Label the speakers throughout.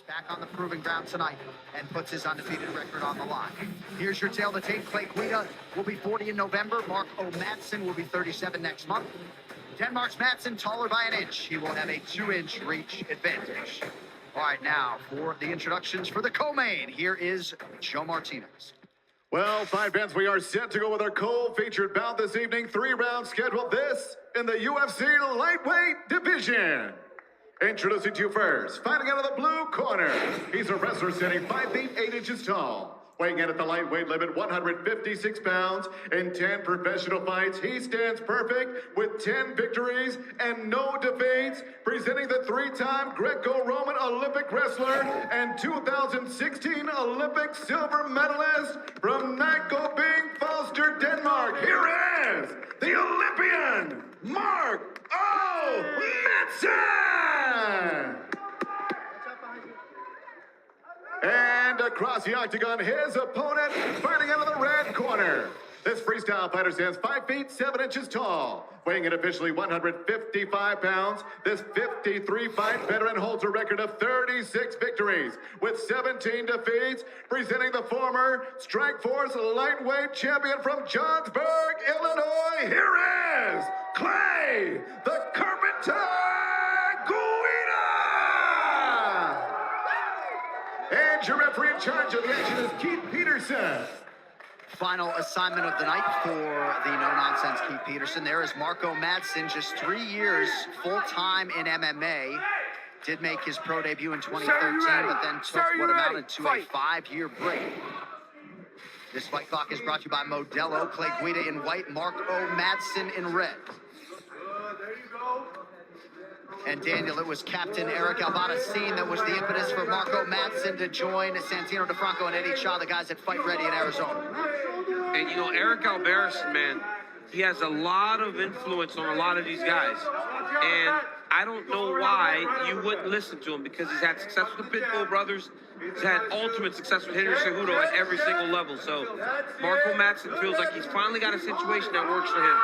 Speaker 1: back on the proving ground tonight and puts his undefeated record on the line. Here's your tale to tape. Clay Guida will be 40 in November. Madsen will be 37 next month. Denmark's Madsen taller by an inch. He will have a 2-inch reach advantage. All right, now for the introductions for the co-main, here is Joe Martinez.
Speaker 2: Well, fight fans, we are set to go with our co-featured bout this evening. 3 rounds scheduled. This in the UFC lightweight division. Introducing to you first, fighting out of the blue corner. He's a wrestler standing 5 feet 8 inches tall. Weighing in at the lightweight limit, 156 pounds. In 10 professional fights, he stands perfect with 10 victories and no defeats. Presenting the 3-time Greco-Roman Olympic wrestler and 2016 Olympic silver medalist from Nykøbing Falster, Denmark. Here is the Olympian, Mark O. Madsen! And across the octagon, his opponent fighting out of the red corner. This freestyle fighter stands 5 feet 7 inches tall, weighing in officially 155 pounds. This 53-fight veteran holds a record of 36 victories with 17 defeats, presenting the former Strikeforce lightweight champion from Johnsburg, Illinois. Here is Clay the Carpenter Guida! And your referee in charge of the action is Keith Peterson.
Speaker 1: Final assignment of the night for the no-nonsense Keith Peterson. There is Marco Madsen, just 3 years full-time in MMA. Did make his pro debut in 2013, but then took what amounted to a 5-year break. This fight clock is brought to you by Modelo. Clay Guida in white, Marco Madsen in red.
Speaker 3: There you go.
Speaker 1: And Daniel, it was Captain Eric Albarracin that was the impetus for Marco Madsen to join Santino DeFranco and Eddie Shaw, the guys at Fight Ready in Arizona.
Speaker 4: And you know, Eric Albarracin, man, he has a lot of influence on a lot of these guys. And I don't know why you wouldn't listen to him, because he's had success with the Pitbull brothers. He's had ultimate success with Henry Cejudo at every single level. So Marco Madsen feels like he's finally got a situation that works for him.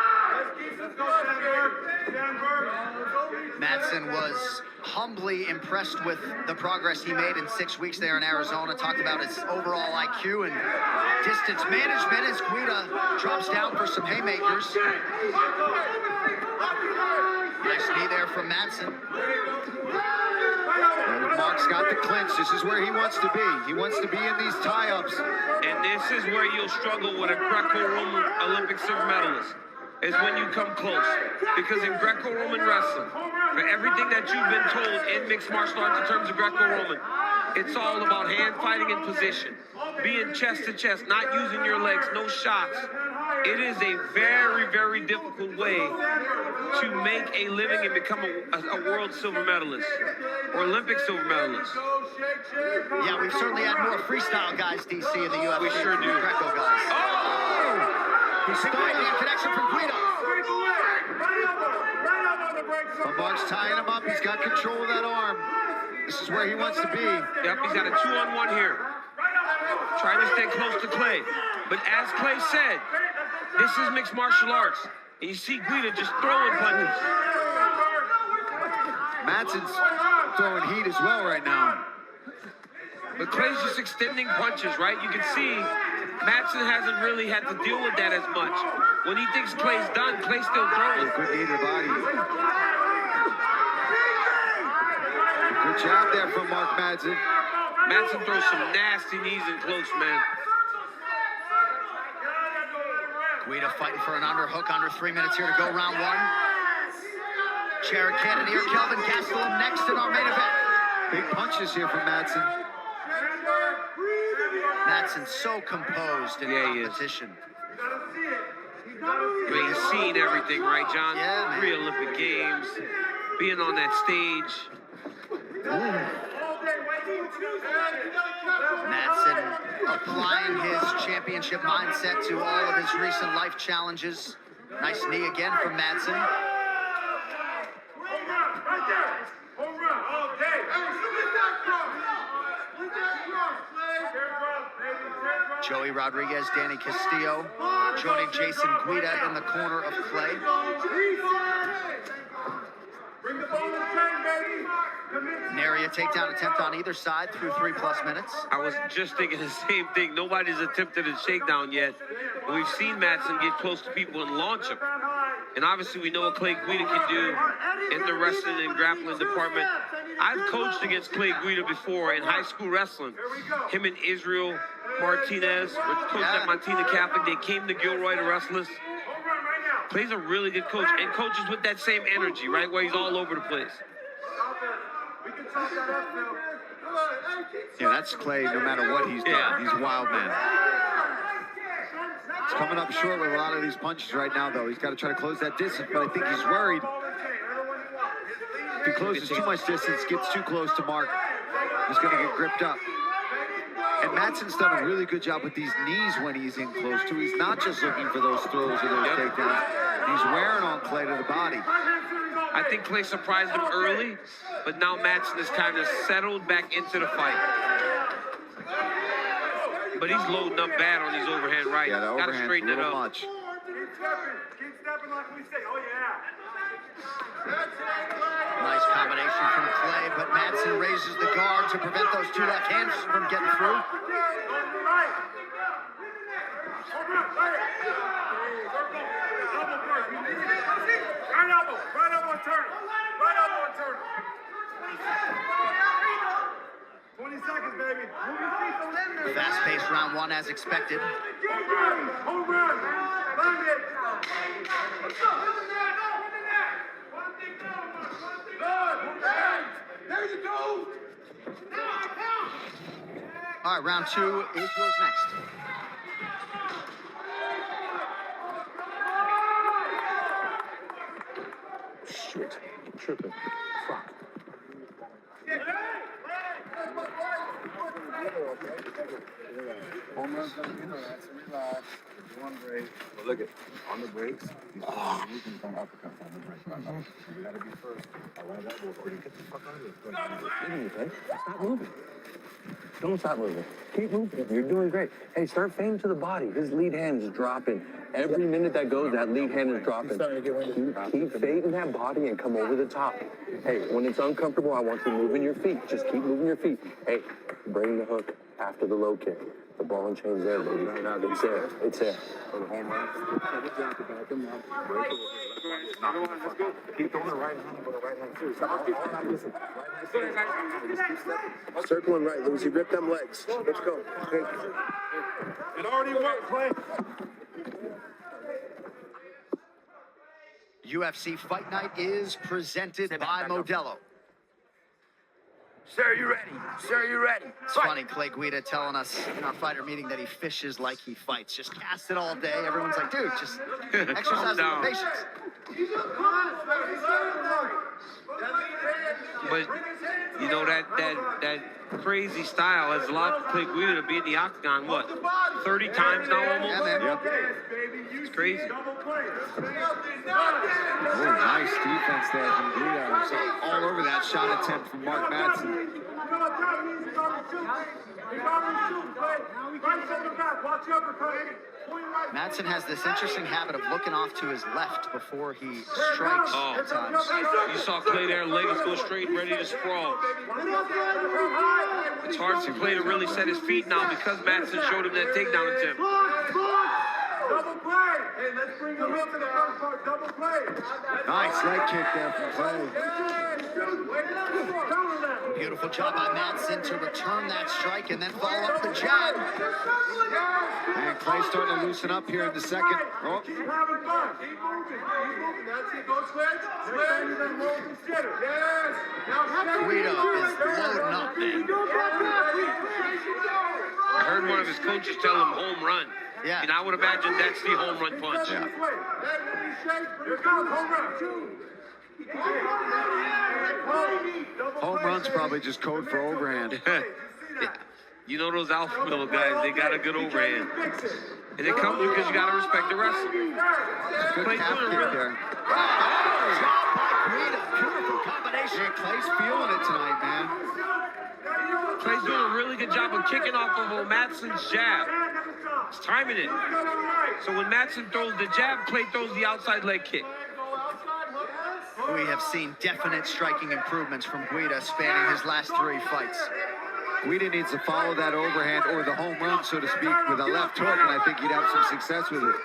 Speaker 1: Madsen was humbly impressed with the progress he made in 6 weeks there in Arizona. Talked about his overall IQ and distance management as Guida drops down for some haymakers. Nice knee there from Madsen.
Speaker 5: Mark's got the clinch. This is where he wants to be. He wants to be in these tie-ups.
Speaker 4: And this is where you'll struggle with a Greco-Roman Olympic silver medalist, is when you come close. Because in Greco-Roman wrestling, for everything that you've been told in mixed martial arts in terms of Greco-Roman, it's all about hand fighting in position, being chest to chest, not using your legs, no shots. It is a very, very difficult way to make a living and become a world silver medalist or Olympic silver medalist.
Speaker 1: Yeah, we've certainly had more freestyle guys, DC, in the UFC.
Speaker 4: We sure do.
Speaker 1: Greco guys.
Speaker 4: Oh!
Speaker 1: He's starting the connection from Guida.
Speaker 5: But Mark's tying him up. He's got control of that arm. This is where he wants to be.
Speaker 4: Yep, he's got a 2-on-1 here. Trying to stay close to Clay. But as Clay said, this is mixed martial arts. And you see Guida just throwing punches.
Speaker 5: Madsen's throwing heat as well right now.
Speaker 4: But Clay's just extending punches, right? You can see Madsen hasn't really had to deal with that as much. When he thinks Clay's done, Clay's still throwing.
Speaker 5: Good knee to the body. Good job there from Mark Madsen.
Speaker 4: Madsen throws some nasty knees in close, man.
Speaker 1: Guida fighting for an underhook, under 3 minutes here to go, round 1. Jared Cannonier, Kelvin Gastelum next in our main event.
Speaker 5: Big punches here from Madsen.
Speaker 1: Madsen so composed in competition.
Speaker 4: I mean, he's seen everything, right, John?
Speaker 1: Yeah, man.
Speaker 4: 3 Olympic Games, being on that stage.
Speaker 1: Madsen applying his championship mindset to all of his recent life challenges. Nice knee again from Madsen. Joey Rodriguez, Danny Castillo, joining Jason Guida in the corner of Clay.
Speaker 3: Bring the ball to the train, baby.
Speaker 1: Nary a takedown attempt on either side through 3+ minutes.
Speaker 4: I was just thinking the same thing. Nobody's attempted a shakedown yet. But we've seen Madsen get close to people and launch them. And obviously we know what Clay Guida can do in the wrestling and grappling department. I've coached against Clay Guida before in high school wrestling. Him and Israel Martinez were coached at Montana Catholic. They came to Gilroy to wrestle us. Clay's a really good coach and coaches with that same energy, right? Where he's all over the place.
Speaker 5: Yeah, that's Clay no matter what he's done. He's a wild man. He's coming up short with a lot of these punches right now, though. He's got to try to close that distance, but I think he's worried. If he closes too much distance, gets too close to Mark, he's going to get gripped up. And Madsen's done a really good job with these knees when he's in close, too. He's not just looking for those throws or those takedowns. He's wearing on Clay to the body.
Speaker 4: I think Clay surprised him early, but now Madsen has kind of settled back into the fight. But he's loading up bad on these overhand rights.
Speaker 5: Yeah, the
Speaker 4: Gotta
Speaker 5: overhand's
Speaker 4: straighten
Speaker 5: a
Speaker 4: it
Speaker 5: little
Speaker 4: up.
Speaker 5: much.
Speaker 3: Keep stepping like we say. Oh, yeah.
Speaker 1: Nice combination from Clay, but Madsen raises the guard to prevent those two left hands from getting through.
Speaker 3: Right elbow turn. 20 seconds, baby.
Speaker 1: Fast-paced round one as expected.
Speaker 3: Home run. Find it. There you go.
Speaker 1: All right, round two is yours next.
Speaker 6: Shit, I'm tripping. Fuck. Home runs on the relax. One break. Well, look at on the breaks. These moving from uppercuts on the break. You gotta be first. I love that move. Get the fuck out of here. Stop moving. Don't stop moving. Keep moving. You're doing great. Hey, start fading to the body. His lead hand is dropping. Every minute that goes, that lead hand is dropping. Keep fading that body and come over the top. Hey, when it's uncomfortable, I want you moving your feet. Just keep moving your feet. Hey, bring the hook after the low kick. The ball and chain's there, baby. It's there. It's there. Keep throwing the right hand for the right hand too. Circling right, Lucy. Rip them legs. Let's go. Hey.
Speaker 3: It already worked, Clay.
Speaker 1: UFC Fight Night is presented by Modelo.
Speaker 3: Sir, you ready? Sir, you ready?
Speaker 1: It's funny, Clay Guida telling us in our fighter meeting that he fishes like he fights. Just cast it all day. Everyone's like, dude, just exercise a little patience.
Speaker 4: But you know that crazy style has allowed Clay Guida to be in the octagon, what, 30 times now almost?
Speaker 1: Yeah, man.
Speaker 5: Yep.
Speaker 4: It's crazy.
Speaker 5: Oh, nice defense there from Guida. So all over that shot attempt from Mark Madsen.
Speaker 1: Madsen has this interesting habit of looking off to his left before he strikes at times.
Speaker 4: You saw Clay there, legs go straight, ready to sprawl. It's hard for Clay to really set his feet now because Madsen showed him that takedown attempt.
Speaker 3: Double play! Hey, let's bring him up to the first part. Double play!
Speaker 5: Nice leg kick there from Clay.
Speaker 1: Beautiful job by Madsen to return that strike and then follow up the jab.
Speaker 5: And Clay's starting to loosen up here in the second. Oh.
Speaker 3: Keep having fun. Keep moving. That's it. Go switch. Switch. Yes. Now
Speaker 1: Guida is loading up, man.
Speaker 4: I heard one of his coaches tell him home run.
Speaker 1: Yeah.
Speaker 4: And I would imagine that's the home run punch.
Speaker 5: Yeah.
Speaker 3: Here comes home run.
Speaker 5: Home run's probably just code for overhand.
Speaker 4: You know those alpha male guys, they got a good overhand. And it comes because you got to respect the wrestler.
Speaker 5: Good
Speaker 4: Clay's
Speaker 5: calf
Speaker 4: doing
Speaker 5: kick
Speaker 4: real-
Speaker 5: there.
Speaker 1: Job by Guida. Beautiful combination.
Speaker 5: Yeah, Clay's feeling it tonight, man.
Speaker 4: Clay's doing a really good job of kicking off of Madsen's jab. He's timing it. So when Madsen throws the jab, Clay throws the outside leg kick.
Speaker 1: We have seen definite striking improvements from Guida spanning his last 3 fights.
Speaker 5: Guida needs to follow that overhand or the home run, so to speak, with a left hook, and I think he'd have some success with it.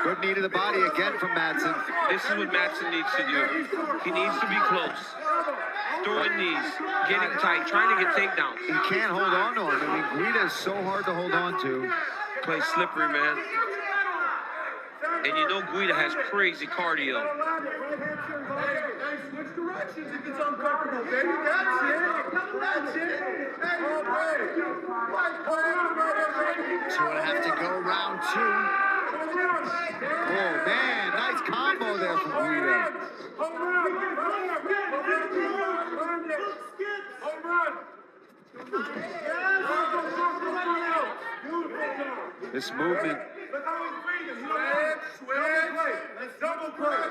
Speaker 5: Good knee to the body again from Madsen.
Speaker 4: This is what Madsen needs to do. He needs to be close. Throwing knees, getting tight, trying to get takedowns.
Speaker 5: He can't hold on to him. I mean, Guida is so hard to hold on to.
Speaker 4: Play slippery, man. And you know Guida has crazy cardio.
Speaker 3: Switch directions if it's uncomfortable, baby. That's it. That's it. All right.
Speaker 1: 2.5 to go, round 2.
Speaker 5: Oh, man, nice combo there from Guida. This movement.
Speaker 3: Let's double play.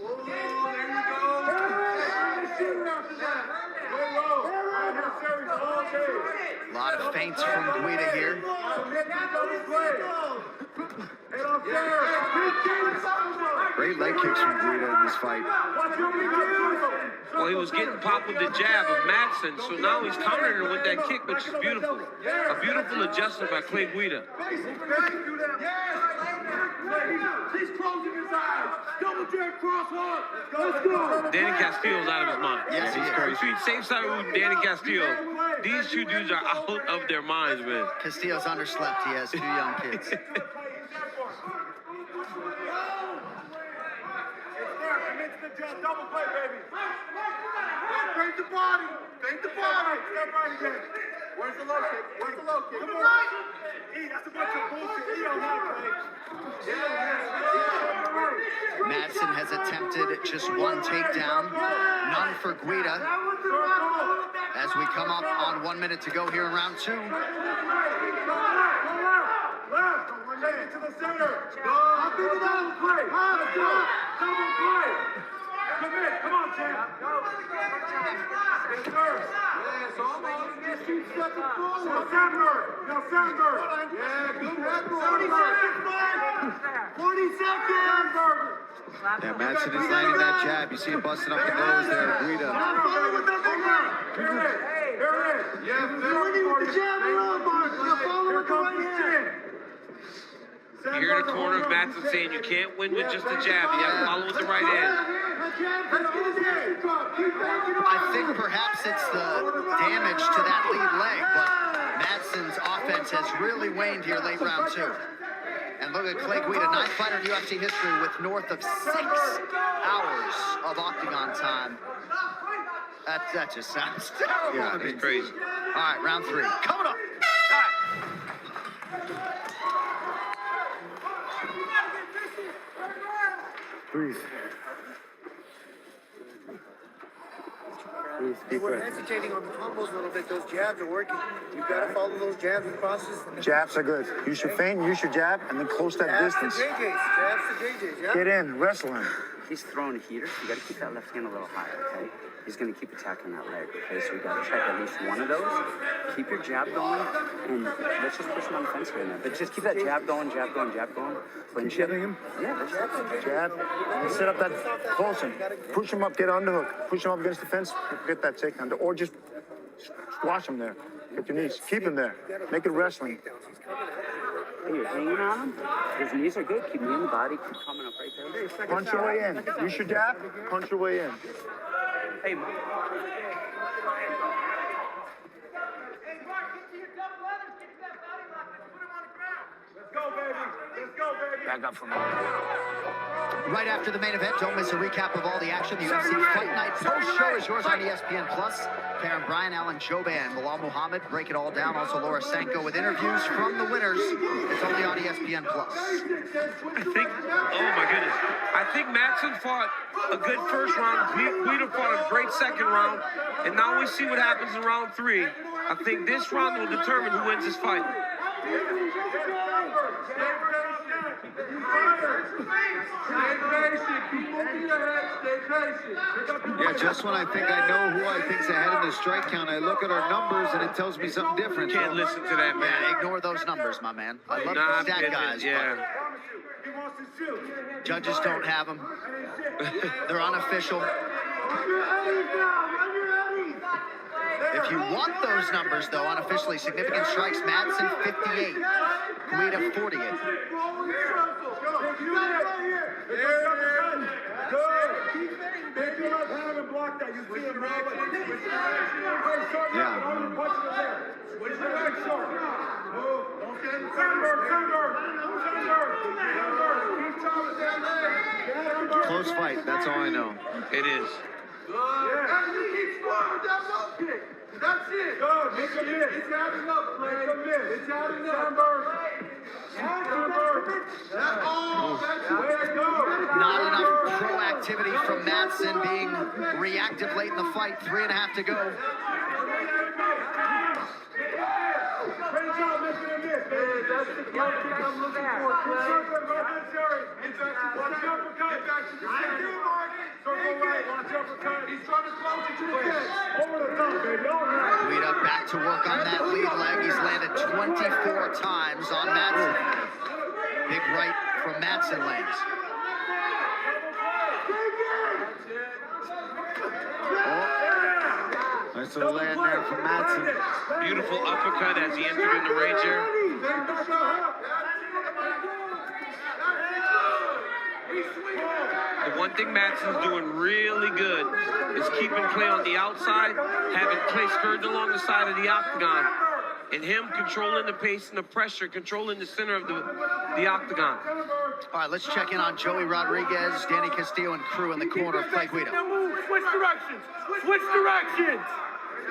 Speaker 3: Oh, there you go.
Speaker 1: A lot of feints from Guida here.
Speaker 5: Great leg kicks from Guida in this fight.
Speaker 4: Well, he was getting popped with the jab of Madsen, so now he's countering her with that kick, which is beautiful. A beautiful adjustment by Clay Guida.
Speaker 3: He's closing his eyes. Double jab cross hook. Let's go.
Speaker 4: Danny Castillo's out of his mind.
Speaker 1: Yes, he is.
Speaker 4: Between safe side route and Danny Castillo, these 2 dudes are out of their minds, man.
Speaker 1: Castillo's underslept. He has 2 young kids.
Speaker 3: Double play, baby. Paint the body. Paint the body. Step right again. Where's the low kick? Where's the low kick? Come on. E, that's a bunch of bullshit. E on that,
Speaker 1: Madsen has attempted just 1 takedown, none for Guida. As we come up on 1 minute to go here in round 2.
Speaker 3: Left. Take it to the center. I'll be the double play. Let's go. Double play. Come in. Come on, champ. Go. Yes, sir. Yes, almost. Keep stepping forward. Now, Sandberg. Yeah, good work. 40 seconds, man. 40 seconds.
Speaker 5: Yeah, Madsen is landing that jab. You see him busting up the nose there, Guida.
Speaker 3: Follow with the Here it is. Here it is. Yes, sir. With the jab around, Mark. Now follow with the right hand.
Speaker 4: You hear the corner of Madsen saying you can't win with just a jab. You have to follow with the right hand.
Speaker 1: I think perhaps it's the damage to that lead leg, but Madsen's offense has really waned here late round 2. And look at Clay Guida, 9th fighter in UFC history with north of 6 hours of octagon time. That just sounds terrible.
Speaker 4: Yeah, it's crazy.
Speaker 1: All right, round 3. Coming up.
Speaker 5: Breathe.
Speaker 7: We're hesitating on the combos a little bit. Those jabs are working. You've got to follow those jabs and crosses.
Speaker 8: Jabs are good. Use your feint, use your jab, and then close that distance.
Speaker 7: Jabs to JJ's, yeah?
Speaker 8: Get in, wrestle him.
Speaker 9: He's throwing a heater. You got to keep that left hand a little higher, okay? He's going to keep attacking that leg, okay? So we got to check at least one of those. Keep your jab going, and let's just push him on the fence here and there. But just keep that jab going, jab going, jab going.
Speaker 8: Keep hitting him.
Speaker 9: Yeah, that's it.
Speaker 8: Jab. And set up that close him. Push him up, get underhook. Push him up against the fence, get that takedown. Or just squash him there. Get your knees. Keep him there. Make it wrestling.
Speaker 9: Hey, you're hanging on him. His knees are good. Keep him in the body. Keep coming up right there.
Speaker 8: Punch your way in. Use your jab. Punch your way in.
Speaker 9: Hey, Mike.
Speaker 8: Back up from
Speaker 1: Right after the main event, don't miss a recap of all the action. The UFC Fight Night post-show is yours on ESPN+. Karen Bryan, Alan Jouban, Bilal Muhammad break it all down. Also Laura Sanko with interviews from the winners. It's only on ESPN+.
Speaker 4: Oh my goodness. I think Madsen fought a good first round. Guida fought a great second round. And now we see what happens in round 3. I think this round will determine who wins this fight.
Speaker 5: Yeah, just when I think I know who I think's ahead in the strike count, I look at our numbers and it tells me something different.
Speaker 4: Can't listen to that, man.
Speaker 1: Yeah, ignore those numbers, my man. I love
Speaker 4: Nah,
Speaker 1: the stat guys,
Speaker 4: yeah.
Speaker 3: He wants to
Speaker 1: Judges don't have them. They're unofficial. If you want those numbers, though, unofficially significant strikes, Madsen 58, Guida 48.
Speaker 5: Close fight, that's all I know.
Speaker 4: It is.
Speaker 3: That's it. Good. It's adding up, man. It's adding up. That's all.
Speaker 1: Not enough proactivity from Madsen, being reactive late in the fight. 3.5 to go.
Speaker 3: Great job making a miss, man. That's the kick I'm looking for. Good circle, Terry. Watch uppercut. Circle right. Watch uppercut. He's trying to close it to the fence. Over the top, baby. All right.
Speaker 1: Guida back to work on that lead leg. He's landed 24 times on Madsen. Big right from Madsen lands.
Speaker 5: Nice little land there from Madsen.
Speaker 4: Beautiful uppercut as he entered in the rage here. The one thing Madsen's doing really good is keeping Clay on the outside, having Clay skirted along the side of the octagon, and him controlling the pace and the pressure, controlling the center of the octagon.
Speaker 1: All right, let's check in on Joey Rodriguez, Danny Castillo, and crew in the corner of Clay Guida.
Speaker 3: Switch directions. Switch directions.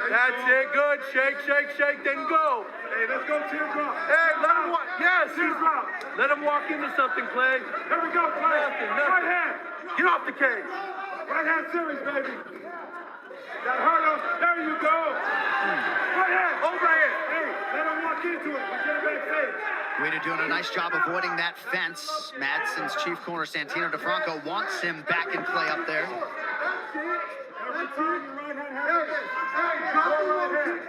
Speaker 3: That's it. Good. Shake, shake, shake, then go. Hey, let's go teardrop. Hey, let him walk. Yes. Teardrop. Let him walk into something, Clay. Here we go, Clay. Nothing. Right hand. Get off the cage. Right hand series, baby. That hurt him. There you go. Right hand. Overhand. Hey, let him walk into it. We get it backstage.
Speaker 1: Guida doing a nice job avoiding that fence. Madsen's chief corner, Santino DeFranco, wants him back in play up there.
Speaker 3: That's it. Every time your right hand has it. Hey, drop the right hand.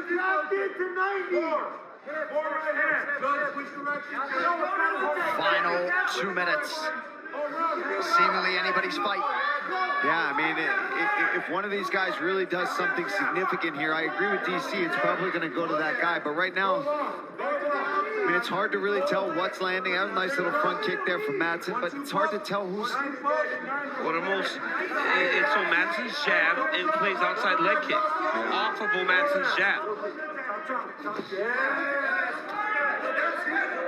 Speaker 3: Drop it to 90. More right hand. Good. Switch directions.
Speaker 1: Final 2 minutes. Seemingly anybody's fight.
Speaker 5: Yeah, I mean, if one of these guys really does something significant here, I agree with DC, it's probably going to go to that guy. But right now, I mean, it's hard to really tell what's landing. That was a nice little front kick there from Madsen, but it's hard to tell who's...
Speaker 4: Well, it's on Madsen's jab and Clay's outside leg kick. Off of Madsen's jab.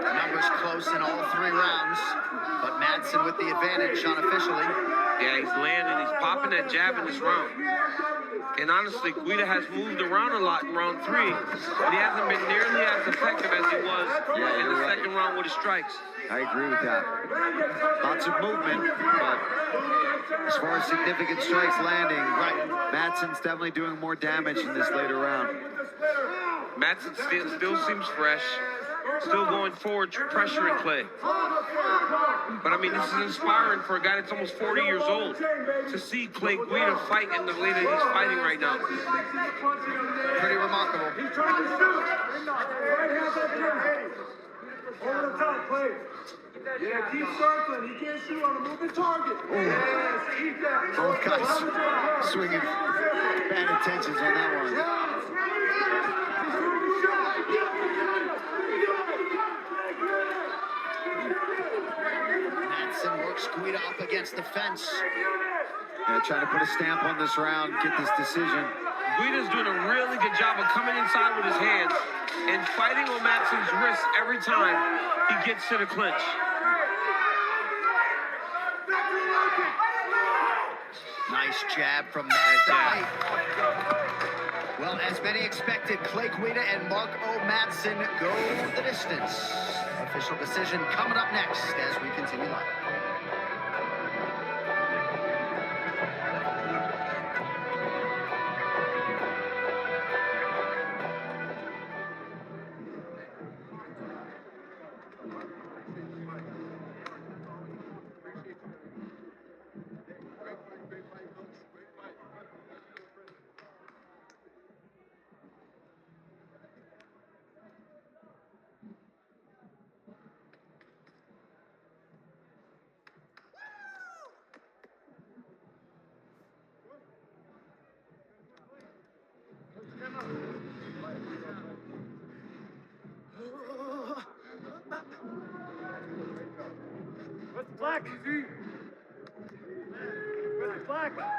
Speaker 1: Numbers close in all 3 rounds, but Madsen with the advantage unofficially.
Speaker 4: Yeah, he's landing, he's popping that jab in this round. And honestly, Guida has moved around a lot in round 3, but he hasn't been nearly as effective as he was in the second round with his strikes.
Speaker 5: I agree with that. Lots of movement, but as far as significant strikes landing, Madsen's definitely doing more damage in this later round.
Speaker 4: Madsen still seems fresh, still going forward, pressuring Clay. But I mean, this is inspiring for a guy that's almost 40 years old to see Clay Guida fight in the way that he's fighting right now.
Speaker 1: Pretty remarkable.
Speaker 3: He's trying to shoot. Over the top, Clay. Yeah, keep circling. He can't shoot on a moving target. Yes, keep that.
Speaker 5: Both guys swinging bad intentions on that one.
Speaker 1: Madsen works Guida up against the fence.
Speaker 5: Yeah, trying to put a stamp on this round, get this decision.
Speaker 4: Guida's doing a really good job of coming inside with his hands and fighting on Madsen's wrist every time he gets to the clinch.
Speaker 1: Nice jab from Madsen. Well, as many expected, Clay Guida and Mark O. Madsen go the distance. Official decision coming up next as we continue live.
Speaker 3: Black. Black.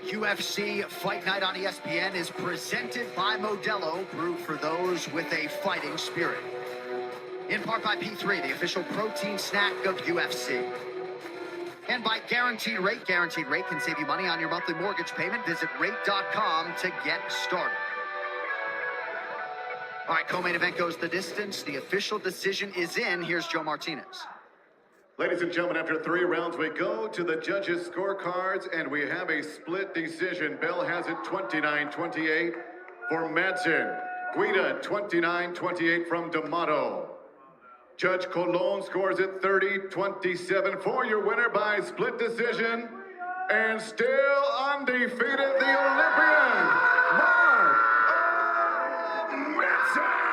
Speaker 1: UFC Fight Night on ESPN is presented by Modelo, brewed for those with a fighting spirit. In part by P3, the official protein snack of UFC. And by Guaranteed Rate. Guaranteed Rate can save you money on your monthly mortgage payment. Visit rate.com to get started. All right, co-main event goes the distance. The official decision is in. Here's Joe Martinez.
Speaker 2: Ladies and gentlemen, after 3 rounds, we go to the judges' scorecards, and we have a split decision. Bell has it 29-28 for Madsen. Guida 29-28 from D'Amato. Judge Colon scores it 30-27 for your winner by split decision. And still undefeated, the Olympian, Madsen.